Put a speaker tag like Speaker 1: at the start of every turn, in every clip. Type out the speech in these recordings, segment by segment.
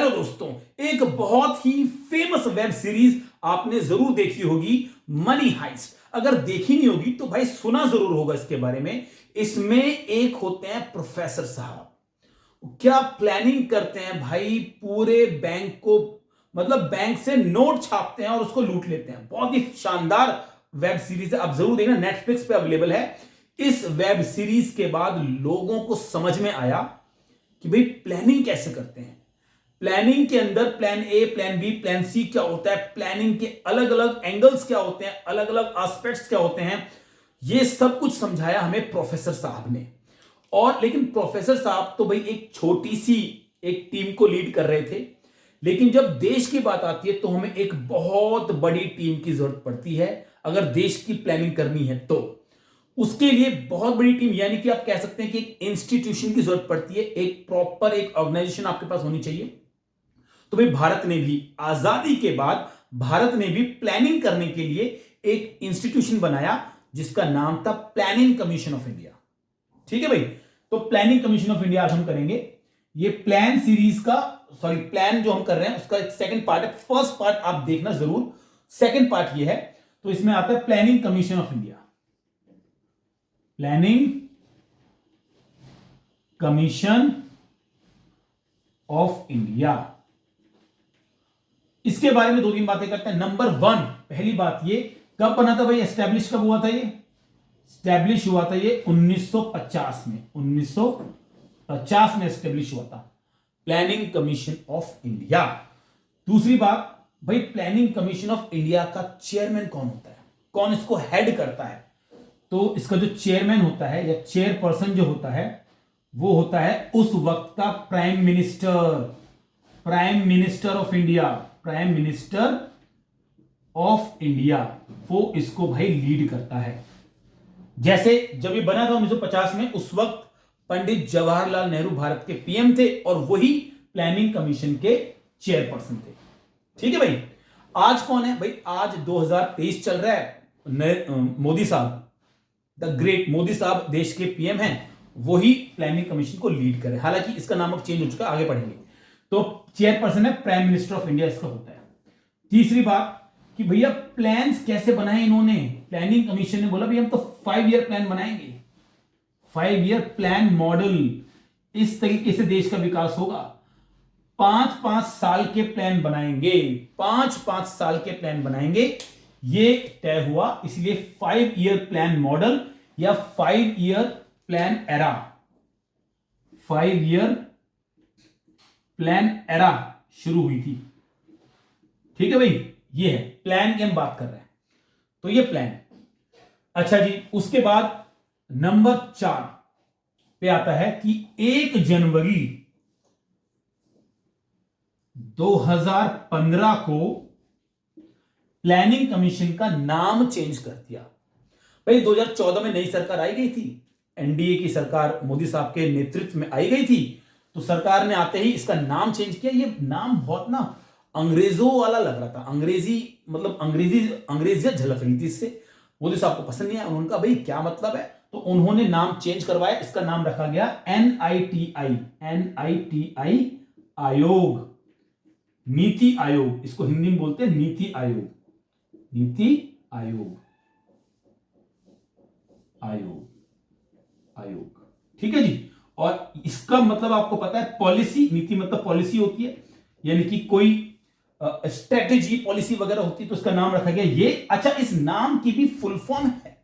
Speaker 1: Hello दोस्तों, एक बहुत ही फेमस वेब सीरीज आपने जरूर देखी होगी, मनी हाइस्ट। अगर देखी नहीं होगी तो भाई सुना जरूर होगा इसके बारे में। इसमें एक होते हैं प्रोफेसर साहब, क्या प्लानिंग करते हैं भाई, पूरे बैंक को मतलब बैंक से नोट छापते हैं और उसको लूट लेते हैं। बहुत ही शानदार वेब सीरीज है, आप जरूर देखना, नेटफ्लिक्स पे अवेलेबल है। इस वेब सीरीज के बाद लोगों को समझ में आया कि भाई प्लानिंग कैसे करते हैं। प्लानिंग के अंदर plan A, plan B, plan C क्या होता है, प्लानिंग के अलग अलग एंगल्स क्या होते हैं, अलग अलग एस्पेक्ट्स क्या होते हैं, ये सब कुछ समझाया हमें प्रोफेसर साहब ने। और लेकिन प्रोफेसर साहब तो भाई एक छोटी सी एक टीम को लीड कर रहे थे, लेकिन जब देश की बात आती है तो हमें एक बहुत बड़ी टीम की जरूरत पड़ती है। अगर देश की प्लानिंग करनी है तो उसके लिए बहुत बड़ी टीम, यानी कि आप कह सकते हैं कि एक इंस्टीट्यूशन की जरूरत पड़ती है, एक प्रॉपर एक ऑर्गेनाइजेशन आपके पास होनी चाहिए। तो भाई भारत ने भी आजादी के बाद भारत ने भी प्लानिंग करने के लिए एक इंस्टीट्यूशन बनाया जिसका नाम था प्लानिंग कमीशन ऑफ इंडिया। ठीक है भाई, तो प्लानिंग कमीशन ऑफ इंडिया आज हम करेंगे। ये प्लान सीरीज का प्लान जो हम कर रहे हैं उसका एक सेकंड पार्ट है। फर्स्ट पार्ट आप देखना जरूर, सेकंड पार्ट ये है। तो इसमें आता है planning commission of India, planning commission of India. इसके बारे में दो तीन बातें करते हैं। नंबर वन, पहली बात, ये कब बना था भाई, एस्टेब्लिश कब हुआ था? ये एस्टेब्लिश हुआ था ये 1950 में, 1950 में एस्टेब्लिश हुआ था प्लानिंग कमीशन ऑफ इंडिया। दूसरी बात भाई, प्लानिंग कमीशन ऑफ इंडिया का चेयरमैन कौन होता है, कौन इसको हेड करता है? तो इसका जो चेयरमैन होता है या चेयरपर्सन जो होता है वो होता है उस वक्त का prime minister, prime minister of India, prime minister of India. वो इसको भाई लीड करता है। जैसे जब ये बना था 1950 में, उस वक्त पंडित जवाहरलाल नेहरू भारत के पीएम थे और वही प्लानिंग कमीशन के चेयरपर्सन थे। ठीक है भाई, आज कौन है भाई? आज 2023 चल रहा है, मोदी साहब, द ग्रेट मोदी साहब देश के पीएम हैं, वही प्लानिंग कमीशन को लीड करे। हालांकि इसका नाम अब चेंज हो चुका है, आगे पढ़ेंगे। तो चेयरपर्सन है प्राइम मिनिस्टर ऑफ इंडिया, इसका होता है। तीसरी बात कि भैया प्लान्स कैसे बनाए इन्होंने, प्लानिंग कमीशन ने बोला भाई हम तो 5 ईयर प्लान बनाएंगे, 5 ईयर प्लान मॉडल, इस तरीके से देश का विकास होगा। 5-5 साल के प्लान बनाएंगे, 5-5 साल के प्लान बनाएंगे, ये तय हुआ। इसलिए 5 ईयर प्लान मॉडल या 5 year plan era, 5 year plan era शुरू हुई थी। ठीक है भाई, ये है प्लान की हम बात कर रहे हैं, तो ये प्लान। अच्छा जी, उसके बाद नंबर 4 पे आता है कि 1 जनवरी 2015 को प्लानिंग कमीशन का नाम चेंज कर दिया। भाई 2014 में नई सरकार आई गई थी, एनडीए की सरकार मोदी साहब के नेतृत्व में आई गई थी, तो सरकार ने आते ही इसका नाम चेंज किया। ये नाम बहुत ना अंग्रेजों वाला लग रहा था, अंग्रेजी मतलब अंग्रेजियत झलक रही थी इससे। मोदी साहब को पसंद नहीं आया, उन्होंने कहा भाई क्या मतलब है, तो उन्होंने नाम चेंज करवाया। इसका नाम रखा गया NITI, NITI आयोग, नीति आयोग। इसको हिंदी में बोलते हैं नीति आयोग, नीति आयोग, आयोग, आयोग। ठीक है जी। और इसका मतलब आपको पता है पॉलिसी, नीति मतलब पॉलिसी होती है, यानी कि कोई स्ट्रेटेजी पॉलिसी वगैरह होती है, तो इसका नाम रखा गया ये। अच्छा, इस नाम की भी फुल फॉर्म है,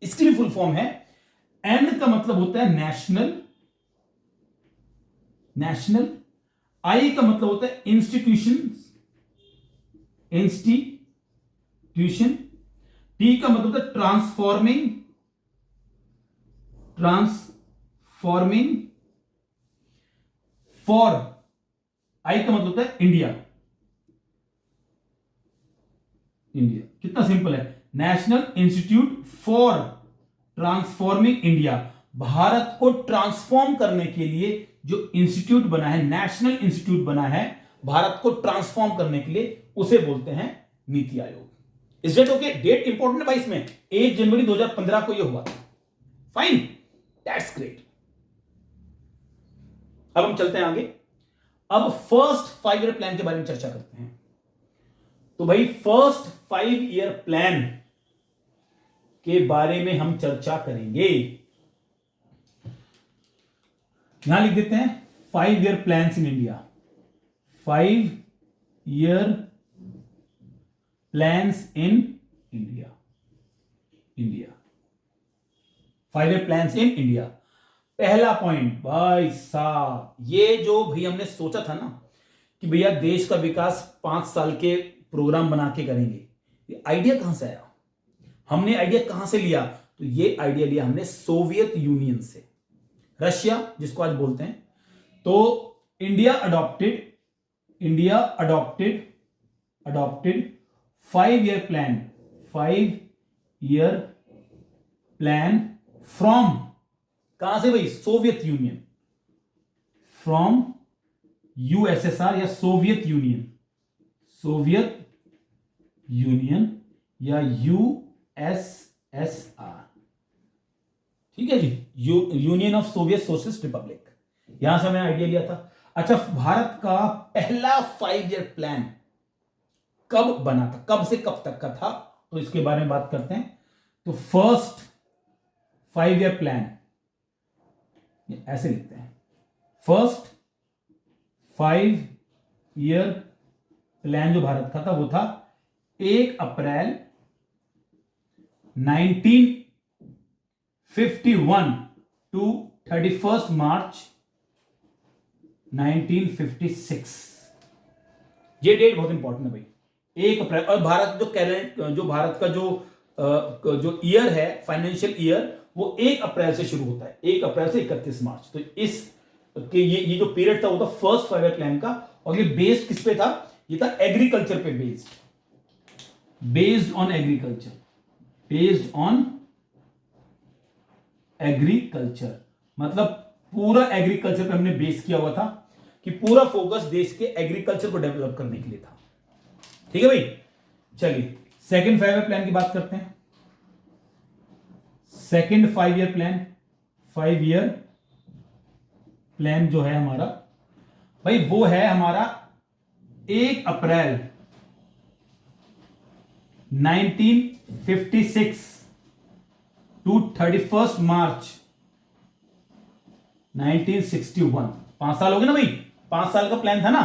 Speaker 1: इसकी भी फुल फॉर्म है। एन का मतलब होता है नेशनल, नेशनल। आई का मतलब होता है इंस्टीट्यूशन, इंस्टीट्यूशन। टी का मतलब होता है ट्रांसफॉर्मिंग, ट्रांसफॉर्मिंग। फॉर, आई का मतलब होता है इंडिया, इंडिया। कितना सिंपल है, national institute for transforming India. Bharat को ट्रांसफॉर्म करने के लिए जो इंस्टीट्यूट बना है, नेशनल इंस्टीट्यूट बना है भारत को ट्रांसफॉर्म करने के लिए, उसे बोलते हैं नीति आयोग। इस डेट ओके, डेट इंपॉर्टेंट है भाई इसमें, 1 जनवरी 2015 को यह हुआ था। Fine, that's great. अब हम चलते हैं आगे। अब फर्स्ट 5 ईयर प्लान के बारे में चर्चा करते हैं। तो भाई फर्स्ट 5 ईयर प्लान के बारे में हम चर्चा करेंगे। यहां लिख देते हैं 5 year plans in India. 5 year plans in India. 5 year plans in India. पहला पॉइंट भाई साहब, ये जो भी हमने सोचा था ना कि भैया देश का विकास 5 साल के प्रोग्राम बना के करेंगे, ये आइडिया कहां से आया? हमने आइडिया कहां से लिया? तो ये आइडिया लिया हमने सोवियत यूनियन से, रशिया जिसको आज बोलते हैं। तो India adopted 5 year plan, 5 year plan from, कहां से भाई? सोवियत यूनियन, फ्रॉम यूएसएसआर या सोवियत यूनियन या यूएसएसआर, ठीक है जी, Union of Soviet Socialist Republic, यहां से मैंने आइडिया लिया था। अच्छा, भारत का पहला 5 ईयर प्लान कब बना था, कब से कब तक का था, तो इसके बारे में बात करते हैं। तो फर्स्ट 5 ईयर प्लान ऐसे लिखते हैं, फर्स्ट 5 ईयर प्लान जो भारत का था वो था 1 अप्रैल 1951 टू 31 मार्च 1956। ये डेट बहुत इंपॉर्टेंट है भाई, 1 अप्रैल। और भारत जो भारत का जो ईयर है, फाइनेंशियल ईयर, वो 1 अप्रैल से शुरू होता है, 1 अप्रैल से 31 मार्च। तो इस कि ये जो पीरियड था वो था फर्स्ट 5 ईयर प्लान का। और ये बेस्ड किस पे था? ये था एग्रीकल्चर पे बेस्ड ऑन एग्रीकल्चर, मतलब पूरा एग्रीकल्चर पे हमने बेस किया हुआ था कि पूरा फोकस देश के एग्रीकल्चर को डेवलप करने के लिए था। ठीक है भाई, चलिए सेकंड 5 ईयर प्लान की बात करते हैं। Second 5 year plan, 5 year plan जो है हमारा भाई, वो है हमारा 1 अप्रैल 1956 टू 31 मार्च 1961। 5 साल हो गए ना भाई, 5 साल का प्लान था ना,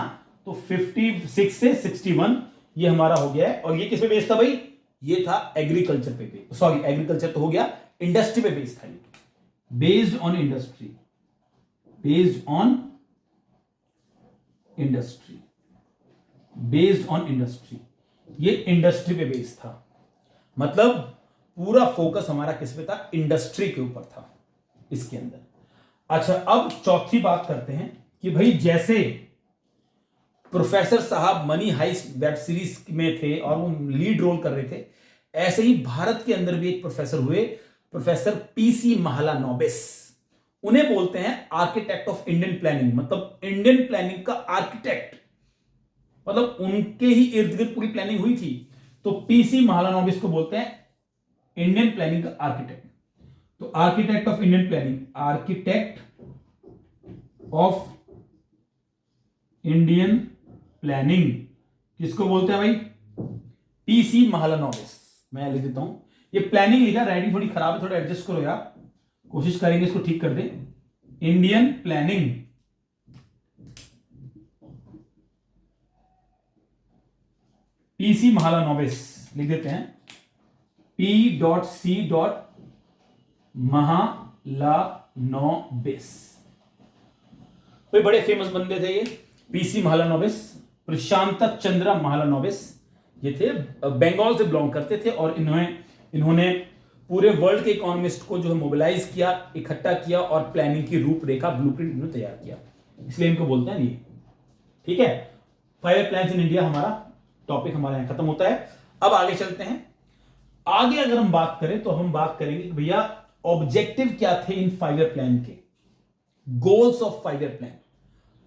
Speaker 1: तो 56 से 61 ये हमारा हो गया है। और ये किस पे बेस्ड था भाई? ये था एग्रीकल्चर पे, सॉरी एग्रीकल्चर तो हो गया, इंडस्ट्री पे बेस्ड था ये, बेस्ड ऑन इंडस्ट्री ये इंडस्ट्री पे बेस्ड था, मतलब पूरा फोकस हमारा किस पे था? इंडस्ट्री के ऊपर था इसके अंदर। अच्छा, अब चौथी बात करते हैं कि भाई जैसे प्रोफेसर साहब मनी हाइस्ट वेब सीरीज में थे और वो लीड रोल कर रहे थे, ऐसे ही भारत के अंदर भी एक प्रोफेसर हुए, प्रोफेसर पीसी महालानोबिस। उन्हें बोलते हैं आर्किटेक्ट ऑफ इंडियन प्लानिंग, मतलब इंडियन प्लानिंग का आर्किटेक्ट, मतलब उनके ही इर्द गिर्द पूरी प्लानिंग हुई थी। तो पीसी महालानोबिस को बोलते हैं इंडियन प्लानिंग का आर्किटेक्ट। तो architect of Indian planning, architect of Indian planning किसको बोलते हैं भाई? पीसी महालानोबिस। मैं लिख देता हूं, ये प्लानिंग लिखा, राइटिंग थोड़ी खराब है, थोड़ा एडजस्ट करो यार, कोशिश करेंगे इसको ठीक कर दे। इंडियन प्लानिंग, पीसी महालानोबिस लिख देते हैं, P.C. महालानोबिस। कोई बड़े फेमस बंदे थे ये, पीसी महालानोबिस, प्रशांत चंद्र महालानोबिस। ये थे बंगाल से बिलोंग करते थे और इन्होंने पूरे वर्ल्ड के इकोनॉमिस्ट को जो है मोबिलाइज किया, इकट्ठा किया और प्लानिंग की रूपरेखा, ब्लूप्रिंट इन्होंने तैयार किया, इसलिए इनको बोलते हैं ये। ठीक है, 5 ईयर प्लान्स इन इंडिया हमारा टॉपिक हमारे यहां खत्म होता है। अब आगे चलते हैं। आगे अगर हम बात करें तो हम बात करेंगे कि भैया ऑब्जेक्टिव क्या थे इन 5 ईयर प्लान के, goals of 5 year plan.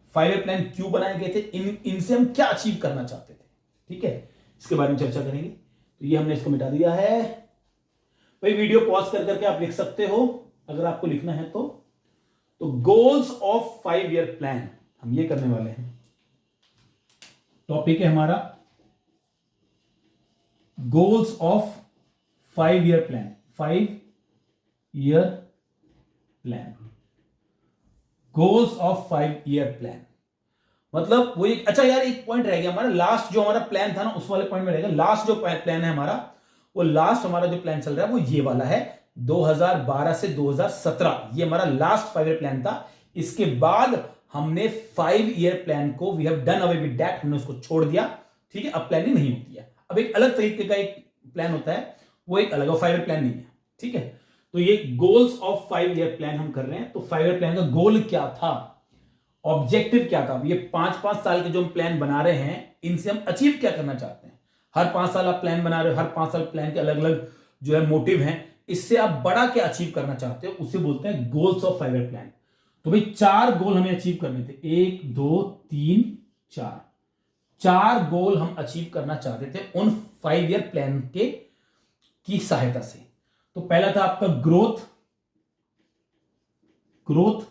Speaker 1: 5 year plan क्यों बनाए गए थे, इनसे हम क्या अचीव करना चाहते थे। ठीक है, इसके बारे में चर्चा करेंगे। तो ये हमने इसको मिटा दिया है भाई, वीडियो पॉज कर करके आप लिख सकते हो अगर आपको लिखना है तो गोल्स ऑफ 5 ईयर प्लान हम ये करने वाले हैं। टॉपिक है हमारा goals of 5 year plan. 5 year plan, goals of 5 year plan मतलब वो एक, अच्छा यार एक पॉइंट रह गया हमारा, लास्ट जो हमारा प्लान था ना उस वाले पॉइंट में रहेगा। लास्ट जो प्लान है हमारा, वो लास्ट हमारा जो प्लान चल रहा है वो ये वाला है, 2012 से 2017, ये हमारा लास्ट 5 ईयर प्लान था। इसके बाद हमने 5 ईयर प्लान को we have done away with that, हमने उसको छोड़ दिया। ठीक है, अब प्लानिंग नहीं होती है, अब एक अलग तरीके का एक प्लान होता है, वो एक अलग 5 ईयर प्लान नहीं है। ठीक है, तो ये गोल्स ऑफ 5 ईयर प्लान हम कर रहे हैं। तो 5 ईयर प्लान का गोल क्या था, ऑब्जेक्टिव क्या था, ये 5-5 साल के जो हम प्लान बना रहे हैं इनसे हम अचीव क्या करना चाहते हैं। हर 5 साल आप प्लान बना रहे हो, हर 5 साल प्लान के अलग अलग जो है मोटिव हैं, इससे आप बड़ा क्या अचीव करना चाहते हो, उसे बोलते हैं गोल्स ऑफ 5 ईयर प्लान। तो भाई 4 गोल हमें अचीव करने थे, 1 2 3 4, 4 गोल हम अचीव करना चाहते थे उन 5 ईयर प्लान के की सहायता से। तो पहला था आपका ग्रोथ,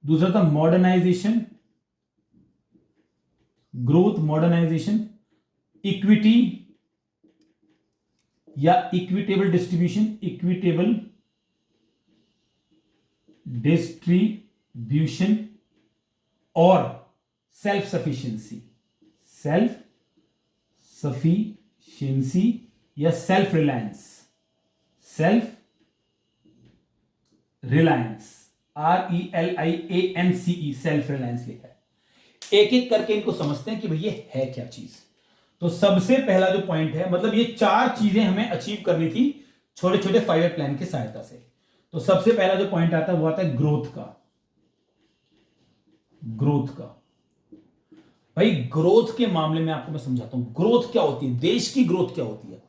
Speaker 1: दूसरा था मॉडर्नाइजेशन, ग्रोथ मॉडर्नाइजेशन, इक्विटी या इक्विटेबल डिस्ट्रीब्यूशन और सेल्फ सफिशिएंसी या self reliance, RELIANCE, self reliance लिखा है। एक एक करके इनको समझते हैं कि भैया है क्या चीज। तो सबसे पहला जो पॉइंट है, मतलब ये 4 चीजें हमें अचीव करनी थी छोटे छोटे 5 ईयर प्लान की सहायता से। तो सबसे पहला जो पॉइंट आता है वो आता है ग्रोथ का। भाई ग्रोथ के मामले में आपको मैं समझाता हूं, ग्रोथ क्या होती है, देश की ग्रोथ क्या होती है।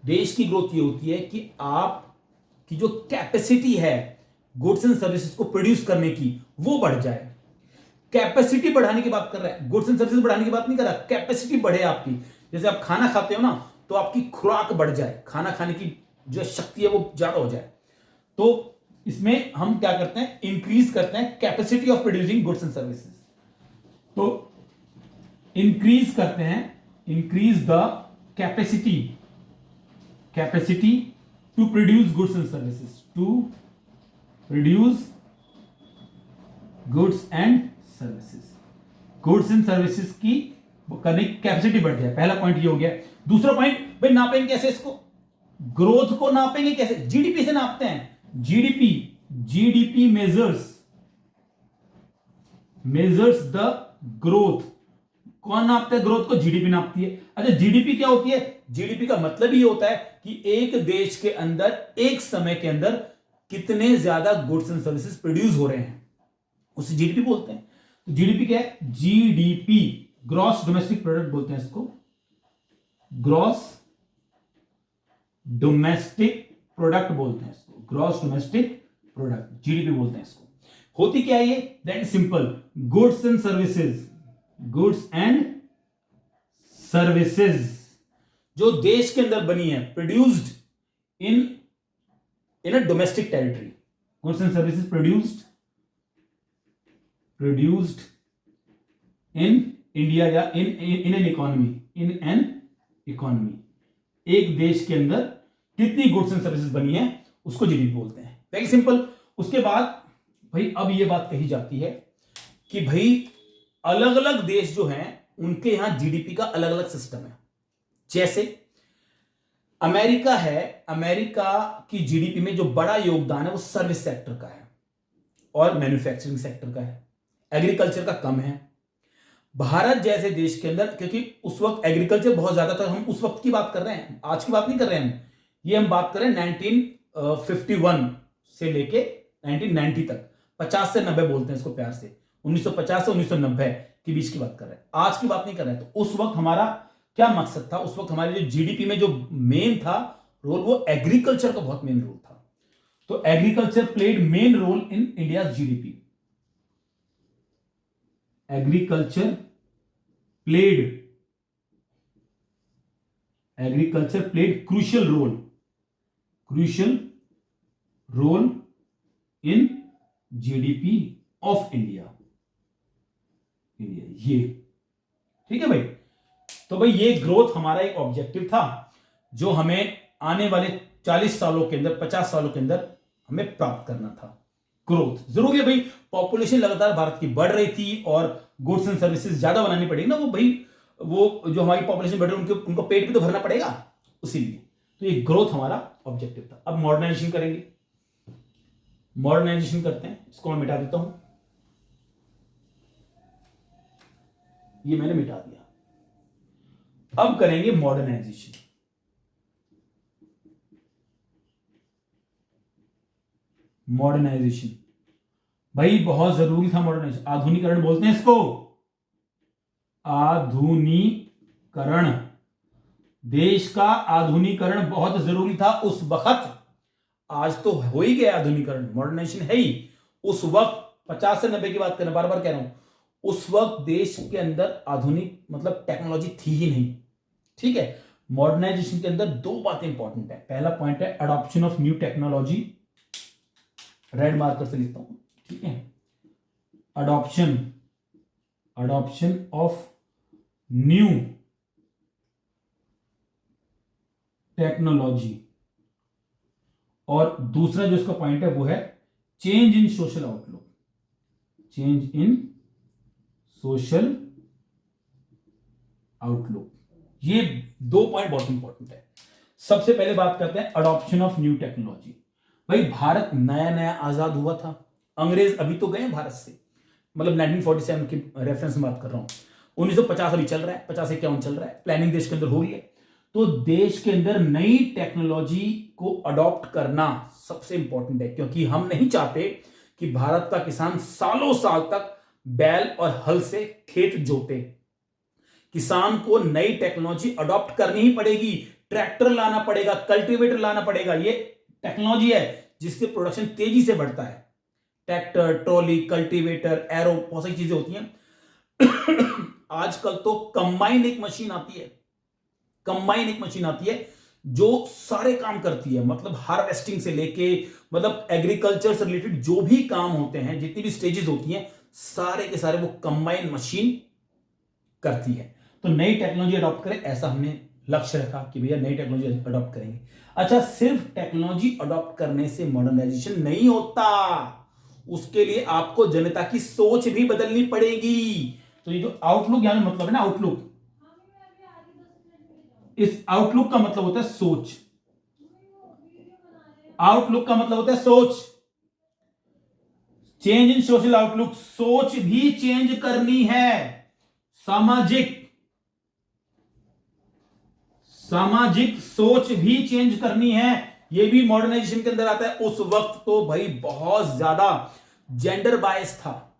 Speaker 1: देश की ग्रोथ ये होती है कि आपकी जो कैपेसिटी है गुड्स एंड सर्विसेज को प्रोड्यूस करने की, वो बढ़ जाए। कैपेसिटी बढ़ाने की बात कर रहा है, गुड्स एंड सर्विसेज बढ़ाने की बात नहीं कर रहा, कैपेसिटी बढ़े आपकी। जैसे आप खाना खाते हो ना, तो आपकी खुराक बढ़ जाए, खाना खाने की जो शक्ति है वो ज्यादा हो जाए। तो इसमें हम क्या करते हैं, इंक्रीज करते हैं capacity of producing goods and services. तो इंक्रीज करते हैं, increase the capacity to produce goods and services, to produce goods and services की करने की कैपेसिटी बढ़ जाए। पहला पॉइंट ये हो गया। दूसरा पॉइंट, भाई नापेंगे कैसे इसको, ग्रोथ को नापेंगे कैसे, जीडीपी से नापते हैं। GDP measures the growth. कौन नापता है ग्रोथ को, जीडीपी नापती है। अच्छा जीडीपी क्या होती है, जीडीपी का मतलब ये होता है कि एक देश के अंदर एक समय के अंदर कितने ज्यादा गुड्स एंड सर्विसेज प्रोड्यूस हो रहे हैं, उसे जीडीपी बोलते हैं। तो जीडीपी क्या है, जीडीपी ग्रॉस डोमेस्टिक प्रोडक्ट बोलते हैं इसको, ग्रॉस डोमेस्टिक प्रोडक्ट बोलते हैं इसको, ग्रॉस डोमेस्टिक प्रोडक्ट जीडीपी बोलते हैं इसको। होती क्या है ये, that is simple, goods and services जो देश के अंदर बनी है, produced in a domestic territory, goods and services produced in India या इन एन इकोनॉमी, एक देश के अंदर कितनी गुड्स एंड सर्विसेज बनी है उसको जीडीपी बोलते हैं। Very simple. उसके बाद भाई अब ये बात कही जाती है कि भाई अलग अलग देश जो हैं उनके यहां जीडीपी का अलग अलग सिस्टम है। जैसे अमेरिका है, अमेरिका की जीडीपी में जो बड़ा योगदान है वो सर्विस सेक्टर का है और मैन्युफैक्चरिंग सेक्टर का है, एग्रीकल्चर का कम है। भारत जैसे देश के अंदर, क्योंकि उस वक्त एग्रीकल्चर बहुत ज्यादा था, हम उस वक्त की बात कर रहे हैं, आज की बात नहीं कर रहे हैं हम बात कर रहे हैं 1951 से लेके 1990 तक, 50 से 90 बोलते हैं इसको प्यार से, 1950 से 1990 के बीच की बात कर रहे हैं, आज की बात नहीं कर रहे हैं। तो उस वक्त हमारा क्या मकसद था, उस वक्त हमारे जो जीडीपी में जो मेन था रोल, वो एग्रीकल्चर का बहुत मेन रोल था। तो agriculture played main role in India GDP. Agriculture played crucial role in GDP of India. ये ठीक है भाई। तो भाई ये ग्रोथ हमारा एक ऑब्जेक्टिव था जो हमें आने वाले 40 सालों के अंदर, 50 सालों के अंदर हमें प्राप्त करना था। ग्रोथ जरूरी है भाई, पॉपुलेशन लगातार भारत की बढ़ रही थी और गुड्स एंड सर्विसेज ज्यादा बनानी पड़ेगी ना, वो भाई वो जो हमारी पॉपुलेशन बढ़ रही है उनको पेट भी तो भरना पड़ेगा, उसीलिए तो ये ग्रोथ हमारा ऑब्जेक्टिव था। अब मॉडर्नाइजेशन करेंगे, मॉडर्नाइजेशन करते हैं, इसको मैं मिटा देता हूं, ये मैंने मिटा दिया। अब करेंगे मॉडर्नाइजेशन। मॉडर्नाइजेशन भाई बहुत जरूरी था, मॉडर्नाइजेशन, आधुनिकरण बोलते हैं इसको, आधुनिकरण। देश का आधुनिकरण बहुत जरूरी था उस वक्त, आज तो हो ही गया आधुनिकरण, मॉडर्नाइजेशन है ही। उस वक्त 50 से 90 की बात करें, बार बार कह रहा हूं, उस वक्त देश के अंदर आधुनिक मतलब टेक्नोलॉजी थी ही नहीं, ठीक है। मॉडर्नाइजेशन के अंदर दो बातें इंपॉर्टेंट है। पहला पॉइंट है adoption of new technology, red marker से लिखता हूं, ठीक है। अडॉप्शन ऑफ न्यू टेक्नोलॉजी, और दूसरा जो इसका पॉइंट है वो है change in social outlook, change in social outlook. ये दो पॉइंट बहुत इंपॉर्टेंट है। सबसे पहले बात करते हैं अडॉप्शन ऑफ न्यू टेक्नोलॉजी। भाई भारत नया नया आजाद हुआ था, अंग्रेज अभी तो गए भारत से, मतलब 1947 की रेफरेंस में बात कर रहा हूं, 1950 अभी चल रहा है, 50-51 चल रहा है, प्लानिंग देश के अंदर हो रही है। तो देश के अंदर नई टेक्नोलॉजी को अडॉप्ट करना सबसे इंपॉर्टेंट है, क्योंकि हम नहीं चाहते कि भारत का किसान सालों साल तक बैल और हल से खेत जोते। किसान को नई टेक्नोलॉजी अडॉप्ट करनी ही पड़ेगी, ट्रैक्टर लाना पड़ेगा, कल्टीवेटर लाना पड़ेगा। ये टेक्नोलॉजी है जिसके प्रोडक्शन तेजी से बढ़ता है। ट्रैक्टर, ट्रॉली, कल्टीवेटर, एरो, बहुत सारी चीजें होती हैं। आजकल तो कंबाइन एक मशीन आती है, कंबाइन एक मशीन आती है जो सारे काम करती है, मतलब हार्वेस्टिंग से लेके मतलब एग्रीकल्चर से रिलेटेड जो भी काम होते हैं, जितनी भी स्टेजेस होती हैं, सारे के सारे वो कंबाइन मशीन करती है। तो नई टेक्नोलॉजी अडॉप्ट करें, ऐसा हमने लक्ष्य रखा कि भैया नई टेक्नोलॉजी अडॉप्ट करेंगे। अच्छा, सिर्फ टेक्नोलॉजी अडॉप्ट करने से मॉडर्नाइजेशन नहीं होता, उसके लिए आपको जनता की सोच भी बदलनी पड़ेगी। तो ये जो आउटलुक यहां मतलब है ना, आउटलुक, इस आउटलुक का मतलब होता है सोच। आउटलुक का मतलब होता है सोच। चेंज इन सोशल आउटलुक, सोच भी चेंज करनी है। सामाजिक सोच भी चेंज करनी है, यह भी मॉडर्नाइजेशन के अंदर आता है। उस वक्त तो भाई बहुत ज्यादा जेंडर बायस था,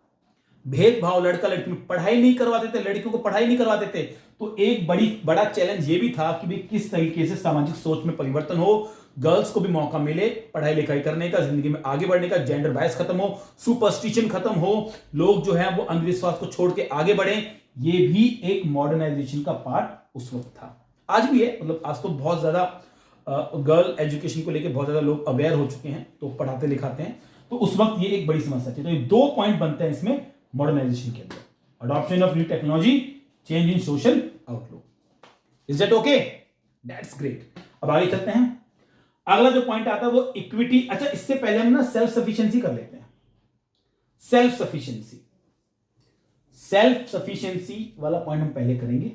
Speaker 1: भेदभाव, लड़का लड़की में पढ़ाई नहीं करवाते थे, लड़कियों को पढ़ाई नहीं करवाते थे। तो एक बड़ा चैलेंज ये भी था कि भाई किस तरीके से सामाजिक सोच में परिवर्तन हो, गर्ल्स को भी मौका मिले पढ़ाई लिखाई करने का, जिंदगी में आगे बढ़ने का, जेंडर बायस खत्म हो, सुपरस्टिशन खत्म हो, लोग जो है वो अंधविश्वास को छोड़ के आगे बढ़े। ये भी एक मॉडर्नाइजेशन का पार्ट उस वक्त था, आज भी है। मतलब आज तो बहुत ज्यादा गर्ल एजुकेशन को लेकर बहुत ज्यादा लोग अवेयर हो चुके हैं, तो पढ़ाते लिखाते हैं। तो उस वक्त ये एक बड़ी समस्या थी। तो ये दो पॉइंट बनते हैं इसमें मॉडर्नाइजेशन के अंदर, adoption of new technology, change in social outlook. Is that okay? That's great. अब आगे चलते हैं। अगला जो पॉइंट आता है वो इक्विटी। अच्छा, इससे पहले हम ना सेल्फ सफिशिएंसी कर लेते हैं। सेल्फ सफिशिएंसी वाला पॉइंट हम पहले करेंगे।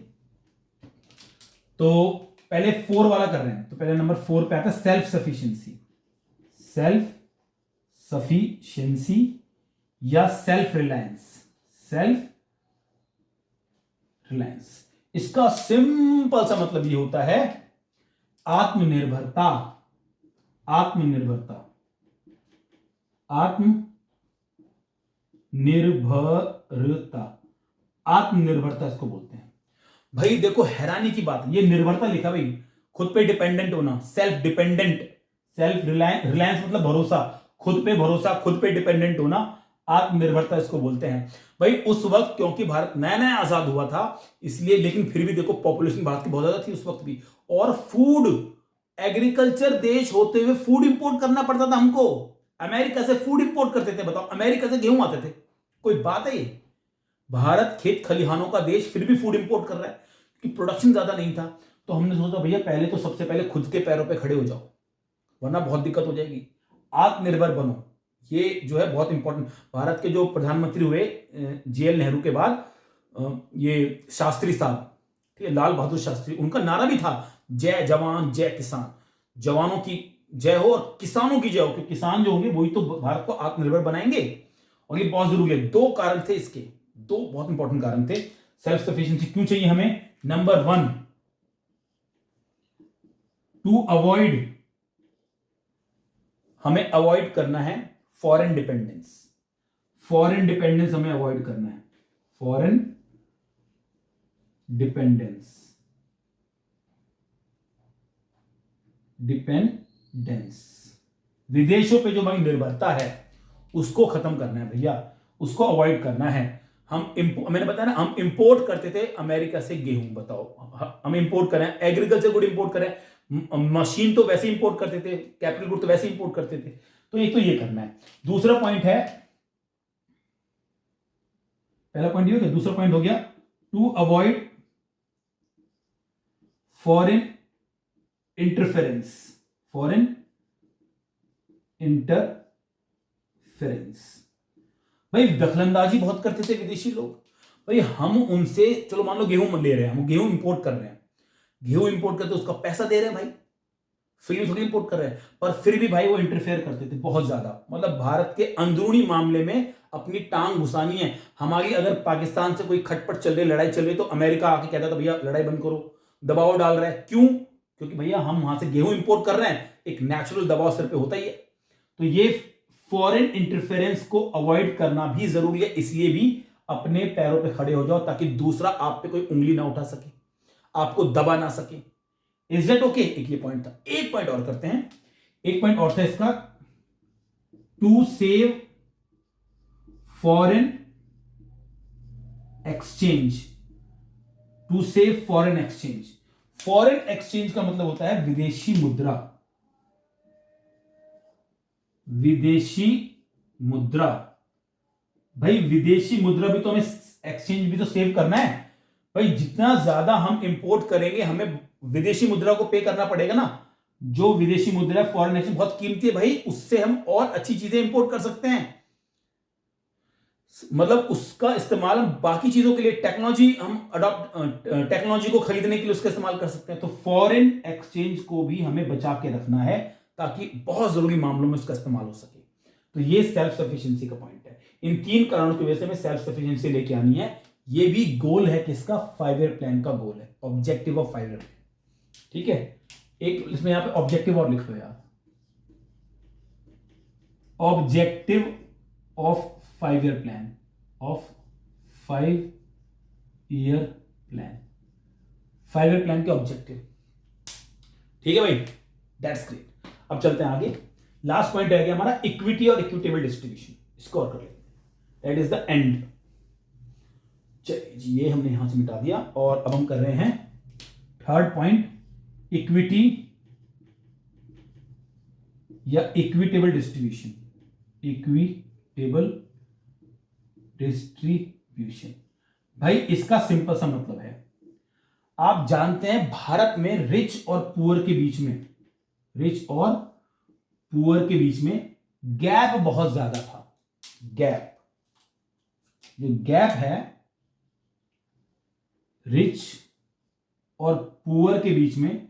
Speaker 1: तो पहले 4 वाला कर रहे हैं, तो पहले नंबर 4 पे आता है सेल्फ सफिशिएंसी या सेल्फ रिलायंस। इसका सिंपल सा मतलब ये होता है आत्मनिर्भरता इसको बोलते हैं। भाई देखो हैरानी की बात, ये निर्भरता लिखा भाई, खुद पे डिपेंडेंट होना, सेल्फ रिलायंस मतलब भरोसा, खुद पे भरोसा, खुद पे डिपेंडेंट होना, आत्मनिर्भरता इसको बोलते हैं। भाई उस वक्त क्योंकि भारत नया नया आजाद हुआ था इसलिए, लेकिन फिर भी देखो पॉपुलेशन भारत की बहुत ज्यादा थी उस वक्त भी, और फूड, एग्रीकल्चर देश होते हुए फूड इंपोर्ट करना पड़ता था हमको। अमेरिका से फूड इंपोर्ट करते थे, बताओ, अमेरिका से गेहूं आते थे, कोई बात है ये? भारत खेत खलिहानों का देश, फिर भी फूड इंपोर्ट कर रहा है, कि प्रोडक्शन ज्यादा नहीं था, तो हमने सोचा भैया पहले तो सबसे पहले खुद के पैरों पे खड़े हो जाओ, वरना बहुत दिक्कत हो जाएगी, आत्मनिर्भर बनो। ये जो है बहुत इंपॉर्टेंट। भारत के जो प्रधानमंत्री हुए JL नेहरू के बाद, ये शास्त्री साहब, ठीक है, लाल बहादुर शास्त्री, उनका नारा भी था जय जवान जय किसान, जवानों की जय हो और किसानों की जय हो, क्योंकि किसान जो होंगे वही तो भारत को आत्मनिर्भर बनाएंगे। और ये बहुत जरूरी है। दो कारण थे इसके, दो बहुत इंपॉर्टेंट कारण थे। सेल्फ सफिशिएंसी क्यों चाहिए हमें? नंबर 1, टू अवॉइड, हमें अवॉइड करना है फॉरेन डिपेंडेंस। फॉरेन डिपेंडेंस हमें अवॉइड करना है, फॉरेन डिपेंडेंस, डिपेंडेंस, विदेशों पे जो हमारी निर्भरता है उसको खत्म करना है भैया, उसको अवॉइड करना है। मैंने बताया ना, हम इंपोर्ट करते थे अमेरिका से गेहूं, बताओ हम इंपोर्ट करें, एग्रीकल्चर गुड इंपोर्ट करें, मशीन तो वैसे इंपोर्ट करते थे, कैपिटल गुड तो वैसे इंपोर्ट करते थे। तो एक तो ये करना है। दूसरा पॉइंट है, पहला पॉइंट ये हो गया, दूसरा पॉइंट हो गया to avoid foreign interference, foreign interference. भाई दखलंदाजी बहुत करते थे विदेशी लोग। भाई हम उनसे, चलो मान लो गेहूं ले रहे हैं, हम गेहूं इंपोर्ट कर रहे हैं, गेहूं इंपोर्ट करते उसका पैसा दे रहे हैं भाई, फ्री में थोड़ी इंपोर्ट कर रहे हैं, पर फिर भी भाई वो इंटरफेयर करते थे बहुत ज्यादा। मतलब भारत के अंदरूनी मामले में अपनी टांग घुसानी है हमारी। अगर पाकिस्तान से कोई खटपट चल रही, लड़ाई चल रही, तो अमेरिका आके कहता था भैया लड़ाई बंद करो, दबाव डाल रहा है। क्यों? क्योंकि भैया हम वहां से गेहूं इंपोर्ट कर रहे हैं, एक नेचुरल दबाव सिर पे होता ही है। तो ये फॉरेन इंटरफेरेंस को अवॉइड करना भी जरूरी है। इसलिए भी अपने पैरों पे खड़े हो जाओ, ताकि दूसरा आप पे कोई उंगली ना उठा सके, आपको दबा ना सके। Is that okay? एक ये पॉइंट था। एक पॉइंट और करते हैं, एक पॉइंट और था इसका, to save foreign exchange, to save foreign exchange. Foreign exchange का मतलब होता है विदेशी मुद्रा, विदेशी मुद्रा। भाई विदेशी मुद्रा भी तो हमें, एक्सचेंज भी तो सेव करना है भाई। जितना ज्यादा हम इंपोर्ट करेंगे, हमें विदेशी मुद्रा को पे करना पड़ेगा ना। जो विदेशी मुद्रा है, फॉरेन एक्सचेंज बहुत कीमती है भाई, उससे हम और अच्छी चीजें इंपोर्ट कर सकते हैं। मतलब उसका इस्तेमाल हम बाकी चीजों के लिए, टेक्नोलॉजी हम टेक्नोलॉजी को खरीदने के लिए उसका इस्तेमाल कर सकते हैं। तो फॉरेन एक्सचेंज को भी हमें बचा के रखना है, ताकि बहुत जरूरी मामलों में उसका इस्तेमाल हो सके। तो ये सेल्फ सफिशिएंसी का पॉइंट है। इन 3 कारणों की वजह से हमें सेल्फ सफिशिएंसी लेके आनी है। ये भी गोल है किसका? 5 ईयर प्लान का गोल है, ऑब्जेक्टिव ऑफ 5 ईयर प्लान। ठीक है, एक इसमें यहां पे ऑब्जेक्टिव और लिख लो यार, objective of 5 year plan, of 5 year plan, 5 year plan के ऑब्जेक्टिव। ठीक है भाई, दैट्स ग्रेट। अब चलते हैं आगे। लास्ट पॉइंट रह गया हमारा इक्विटी और इक्विटेबल डिस्ट्रीब्यूशन, इसको और कर लेते हैं, दैट इज द एंड। चलिए जी, ये हमने यहां से मिटा दिया, और अब हम कर रहे हैं थर्ड पॉइंट, इक्विटी या इक्विटेबल डिस्ट्रीब्यूशन, इक्विटेबल डिस्ट्रीब्यूशन। भाई इसका सिंपल सा मतलब है, आप जानते हैं भारत में रिच और पुअर के बीच में, रिच और पुअर के बीच में गैप बहुत ज्यादा था। गैप, जो गैप है रिच और पुअर के बीच में,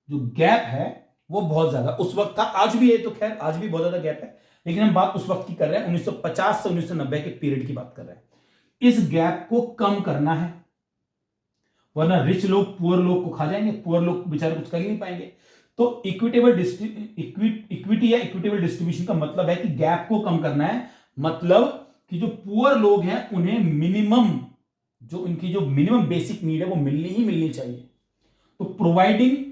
Speaker 1: जो गैप है वो बहुत ज्यादा उस वक्त था, आज भी है, तो खैर आज भी बहुत ज्यादा गैप है, लेकिन हम बात उस वक्त की कर रहे हैं, 1950 से 1990 के पीरियड की बात कर रहे हैं। इस गैप को कम करना है, वरना रिच लोग पुअर लोग को खा जाएंगे, पुअर लोग बेचारे कुछ कर ही नहीं पाएंगे। तो इक्विटेबल इक्विटी या इक्विटेबल डिस्ट्रीब्यूशन का मतलब है कि गैप को कम करना है, मतलब कि जो पुअर लोग हैं उन्हें मिनिमम, जो उनकी जो मिनिमम बेसिक नीड है वो मिलनी ही मिलनी चाहिए। तो providing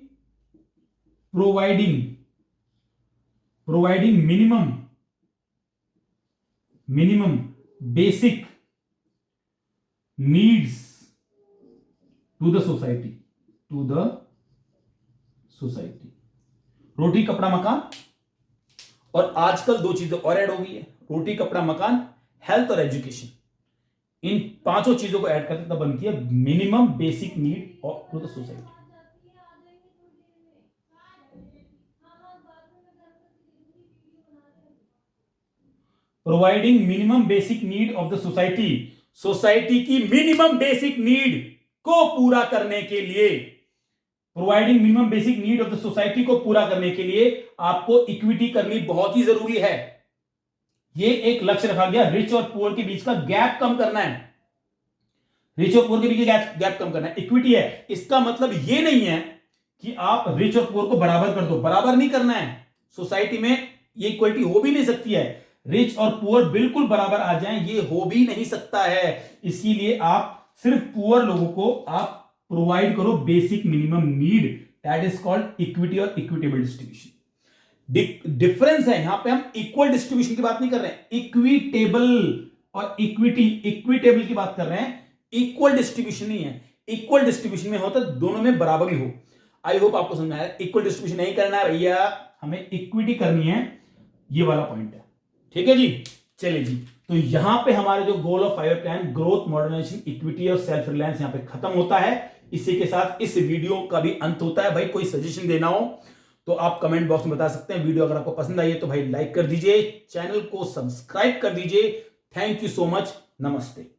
Speaker 1: minimum basic needs to the society, रोटी कपड़ा मकान। और आजकल 2 चीजें और ऐड हो गई है, रोटी कपड़ा मकान, हेल्थ और एजुकेशन। इन पांचों चीजों को ऐड करते तब बनती है minimum basic need of to the society. Providing minimum basic need of the society, society की मिनिमम बेसिक नीड को पूरा करने के लिए, providing minimum basic need of the society को पूरा करने के लिए आपको इक्विटी करनी बहुत ही जरूरी है। ये एक लक्ष्य रखा गया, रिच और पुअर के बीच का गैप कम करना है, रिच और पुअर के बीच गैप कम करना है, इक्विटी है। इसका मतलब ये नहीं है कि आप रिच और पुअर को बराबर कर दो, बराबर नहीं करना है। सोसाइटी में ये इक्वलिटी हो भी नहीं सकती है, रिच और पुअर बिल्कुल बराबर आ जाएं, ये हो भी नहीं सकता है। इसीलिए आप सिर्फ पुअर लोगों को आप प्रोवाइड करो basic minimum need, that is called equity और इक्विटेबल डिस्ट्रीब्यूशन। डिफरेंस है, यहां पे हम इक्वल डिस्ट्रीब्यूशन की बात नहीं कर रहे हैं, इक्विटेबल और इक्विटेबल की बात कर रहे हैं, इक्वल डिस्ट्रीब्यूशन नहीं है। इक्वल डिस्ट्रीब्यूशन में होता है दोनों में बराबर ही हो। आई होप आपको समझ में आया। इक्वल डिस्ट्रीब्यूशन नहीं करना है भैया, हमें इक्विटी करनी है, ये वाला पॉइंट है। ठीक है जी, चलिए जी। तो यहां पे हमारे जो goal of 5 plan, growth, modernisation, equity और सेल्फ रिलायंस यहां पे खत्म होता है। इसी के साथ इस वीडियो का भी अंत होता है। भाई कोई सजेशन देना हो तो आप कमेंट बॉक्स में बता सकते हैं। वीडियो अगर आपको पसंद आई है तो भाई लाइक कर दीजिए, चैनल को सब्सक्राइब कर दीजिए। थैंक यू सो मच, नमस्ते।